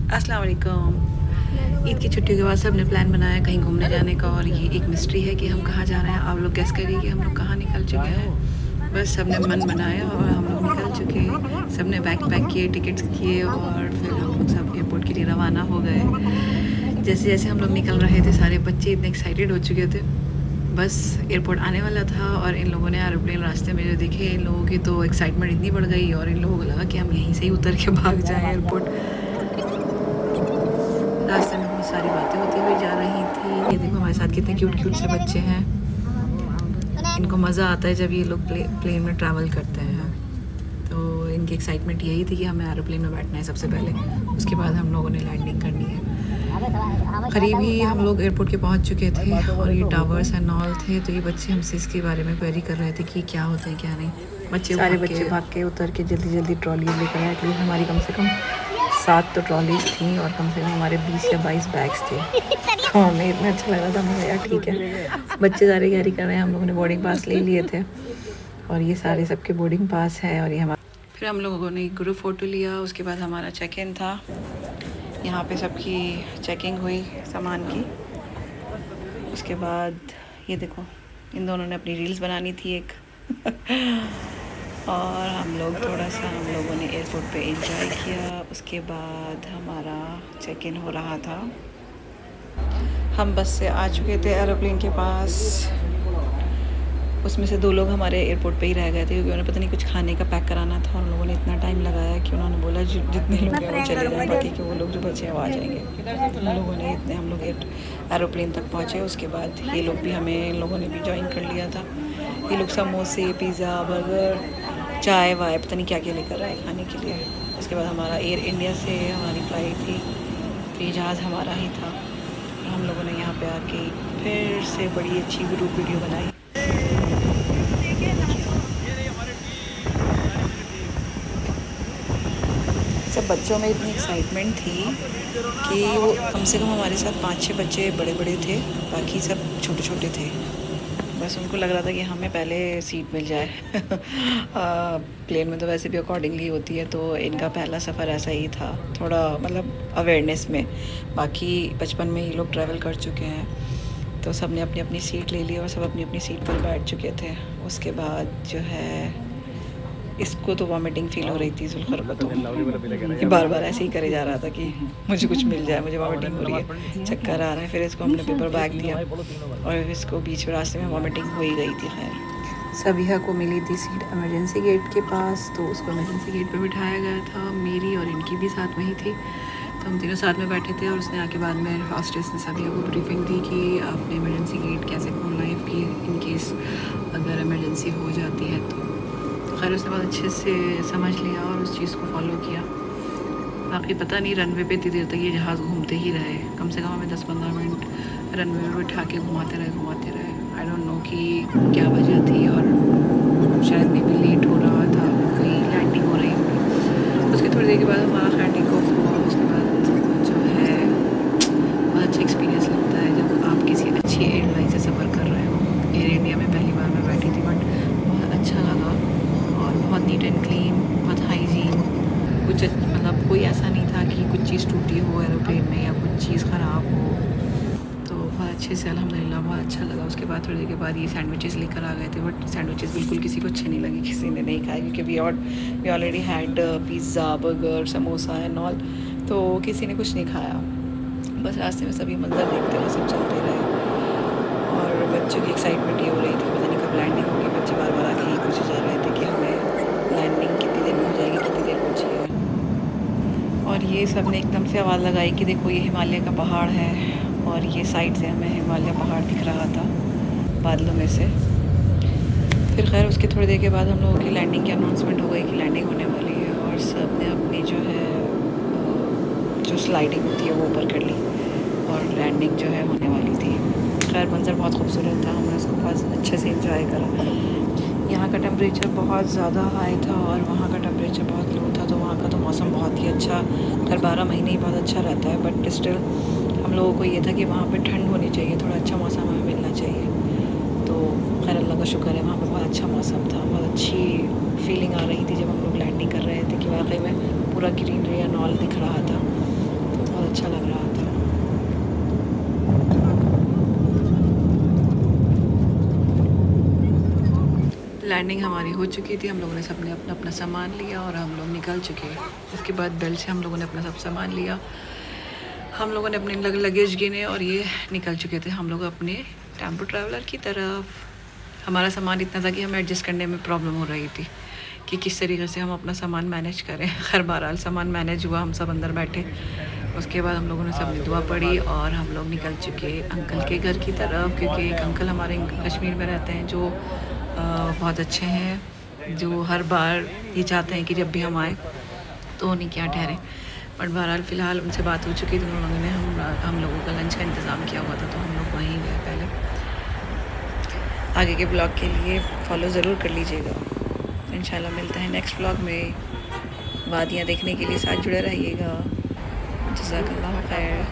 अस्सलाम वालेकुम। ईद की छुट्टियों के बाद सब ने प्लान बनाया कहीं घूमने जाने का, और ये एक मिस्ट्री है कि हम कहाँ जा रहे हैं। आप लोग गेस करिए कि हम लोग कहाँ निकल चुके हैं। बस सब ने मन बनाया और हम लोग निकल चुके हैं। सब ने बैग पैक किए, टिकट्स किए और फिर हम लोग सब एयरपोर्ट के लिए रवाना हो गए। जैसे जैसे हम लोग निकल रहे थे सारे बच्चे इतने एक्साइटेड हो चुके थे। बस एयरपोर्ट आने वाला था और इन लोगों ने एरोप्लेन रास्ते में जो दिखे, इन लोगों की तो एक्साइटमेंट इतनी बढ़ गई और इन लोगों को लगा कि हम यहीं से ही उतर के भाग जाएँ एयरपोर्ट। रास्ते में बहुत सारी बातें होती हुई जा रही थी। ये देखो हमारे साथ कितने क्यूट क्यूट से बच्चे हैं। इनको मज़ा आता है जब ये लोग प्लेन में ट्रैवल करते हैं। तो इनकी एक्साइटमेंट यही थी कि हमें एरोप्लेन में बैठना है सबसे पहले, उसके बाद हम लोगों ने लैंडिंग करनी है। करीब ही हम लोग एयरपोर्ट के पहुंच चुके थे और ये टावर्स एंड ऑल थे। तो ये बच्चे हमसे इसके बारे में क्वेरी कर रहे थे कि क्या होता है क्या नहीं। सारे बच्चे भाग के उतर के जल्दी जल्दी ट्रॉली लेकर आए। एटलीस्ट हमारी कम से कम 7 तो ट्रॉलीज थी और कम से कम हमारे 20 या 22 बैग्स थे। तो हमें इतना अच्छा लग रहा था, हमें यार ठीक है, बच्चे सारे कैरी कर रहे हैं। हम लोगों ने बोर्डिंग पास ले लिए थे और ये सारे सबके बोर्डिंग पास है। और ये हमारा फिर हम लोगों ने ग्रुप फ़ोटो लिया। उसके बाद हमारा चेक इन था। यहाँ पे सबकी चेकिंग हुई सामान की। उसके बाद ये देखो इन दोनों ने अपनी रील्स बनानी थी एक और हम लोगों ने एयरपोर्ट पे एंजॉय किया। उसके बाद हमारा चेक इन हो रहा था। हम बस से आ चुके थे एरोप्लेन के पास। उसमें से 2 लोग हमारे एयरपोर्ट पे ही रह गए थे क्योंकि उन्हें पता नहीं कुछ खाने का पैक कराना था। उन लोगों ने इतना टाइम लगाया कि उन्होंने बोला जितने लोग हैं वो चले जाएं, बाकी के वो लोग जो बचे हैं वो आ जाएंगे। हम लोग एरोप्लेन तक पहुँचे। उसके बाद ये लोग भी इन लोगों ने भी ज्वाइन कर लिया था। ये लोग समोसे, पिज़्ज़ा, बर्गर, चाय वाय पता नहीं क्या क्या लेकर आए खाने के लिए। उसके बाद हमारा एयर इंडिया से हमारी फ़्लाइट थी, तो ये जहाज़ हमारा ही था। और हम लोगों ने यहाँ पे आके फिर से बड़ी अच्छी ग्रुप वीडियो बनाई। सब बच्चों में इतनी एक्साइटमेंट थी कि वो कम से कम हमारे साथ 5-6 बच्चे बड़े बड़े थे, बाकी सब छोटे छोटे थे। बस उनको लग रहा था कि हमें पहले सीट मिल जाए प्लेन में तो वैसे भी अकॉर्डिंगली होती है, तो इनका पहला सफ़र ऐसा ही था, थोड़ा मतलब अवेयरनेस में। बाकी बचपन में ये लोग ट्रैवल कर चुके हैं, तो सब ने अपनी अपनी सीट ले ली और सब अपनी अपनी सीट पर बैठ चुके थे। उसके बाद जो है इसको तो वॉमिटिंग फ़ील हो रही थी, जुल्फ़र को तो ये बार बार ऐसे ही करे जा रहा था कि मुझे कुछ मिल जाए, मुझे वॉमिटिंग हो रही है, चक्कर आ रहे हैं। फिर इसको हमने पेपर बैग दिया और इसको बीच रास्ते में वॉमिटिंग हो ही गई थी। खैर सबिहा को मिली थी सीट इमरजेंसी गेट के पास, तो उसको इमरजेंसी गेट पर बिठाया गया था। मेरी और इनकी भी साथ में ही थी, तो हम तीनों साथ में बैठे थे। और उसने आके बाद में हॉस्टेस ने सबिहा को ब्रीफिंग दी कि आपने इमरजेंसी गेट कैसे खोलना है कि इन केस अगर इमरजेंसी हो जाती है तो खैर उसने बहुत अच्छे से समझ लिया और उस चीज़ को फॉलो किया। बाकी पता नहीं रनवे पे इतनी देर तक ये जहाज़ घूमते ही रहे, कम से कम हमें 10-15 मिनट रनवे में बिठा के घुमाते रहे। आई डोंट नो कि क्या वजह थी, और शायद मे भी लेट हो रहा था, कोई लैंडिंग हो रही थी। उसके थोड़ी देर के बाद हमारा खैर टेक ऑफ हुआ। उसके बाद जो है बहुत अच्छा एक्सपीरियंस लगता है जब आप किसी अच्छी एयरलाइन से सफ़र कर रहे हो। एयर इंडिया में पहली बार मैं बैठी थी, बट बहुत अच्छा लगा और बहुत नीट एंड क्लीन, बहुत हाइजीन। कुछ मतलब कोई ऐसा नहीं था कि कुछ चीज़ टूटी हो एरोप्लेन में या कुछ चीज़ ख़राब हो। तो बहुत अच्छे से अल्हम्दुलिल्लाह बहुत अच्छा लगा। उसके बाद थोड़ी देर के बाद ये सैंडविचेस लेकर आ गए थे, बट सैंडविचेस बिल्कुल किसी को अच्छे नहीं लगे, किसी ने नहीं खाए क्योंकि we already had pizza, burger, samosa and all, तो किसी ने कुछ नहीं खाया। बस रास्ते में सभी मंजर देखते रहे, सब चलते रहे। और बच्चों की एक्साइटमेंट ये हो रही थी पता नहीं कब लैंडिंग होगी। बच्चे बार बार आके ये पूछे जा रहे थे कि हमें लैंडिंग कितनी देर में हो जाएगी, कितनी देर बची है। और ये सब ने एकदम से आवाज़ लगाई कि देखो ये हिमालय का पहाड़ है, और ये साइड से हमें हिमालय पहाड़ दिख रहा था बादलों में से। फिर खैर उसके थोड़ी देर के बाद हम लोगों की लैंडिंग की अनाउंसमेंट हो गई कि लैंडिंग होने वाली है, और सब ने अपनी जो स्लाइडिंग होती है वो ऊपर कर ली और लैंडिंग जो है होने वाली थी। खैर मंज़र बहुत खूबसूरत था, हमने उसको बहुत अच्छे से इंजॉय करा। यहाँ का टेम्परेचर बहुत ज़्यादा हाई था और वहाँ का टेम्परेचर बहुत लो था, तो वहाँ का तो मौसम बहुत ही अच्छा, हर 12 महीने ही बहुत अच्छा रहता है। बट स्टिल हम लोगों को ये था कि वहाँ पे ठंड होनी चाहिए, थोड़ा अच्छा मौसम हमें मिलना चाहिए। तो खैर अल्लाह का शुक्र है वहाँ पे बहुत अच्छा मौसम था, बहुत अच्छी फीलिंग आ रही थी जब हम लोग लैंडिंग कर रहे थे कि वाकई में पूरा ग्रीनरी एंड ऑल दिख रहा था। तो लैंडिंग हमारी हो चुकी थी, हम लोगों ने सबने अपना अपना सामान लिया और हम लोग निकल चुके। उसके बाद बेल्ट से हम लोगों ने अपना सब सामान लिया, हम लोगों ने अपने लगेज गिने और ये निकल चुके थे हम लोग अपने टेम्पो ट्रैवलर की तरफ। हमारा सामान इतना था कि हमें एडजस्ट करने में प्रॉब्लम हो रही थी कि किस तरीके से हम अपना सामान मैनेज करें। खैर बहरहाल सामान मैनेज हुआ, हम सब अंदर बैठे। उसके बाद हम लोगों ने सब दुआ पढ़ी और हम लोग निकल चुके अंकल के घर की तरफ, क्योंकि एक अंकल हमारे कश्मीर में रहते हैं जो बहुत अच्छे हैं, जो हर बार ये चाहते हैं कि जब भी हम आए तो उन्हीं क्या ठहरें। बट बहरहाल फ़िलहाल उनसे बात हो चुकी थी, उन लोगों ने हम लोगों का लंच का इंतज़ाम किया हुआ था, तो हम लोग वहीं गए। पहले आगे के ब्लॉग के लिए फॉलो ज़रूर कर लीजिएगा। इंशाल्लाह मिलते हैं नेक्स्ट ब्लॉग में। वादियाँ देखने के लिए साथ जुड़े रहिएगा। जज़ाकल्लाह खैर।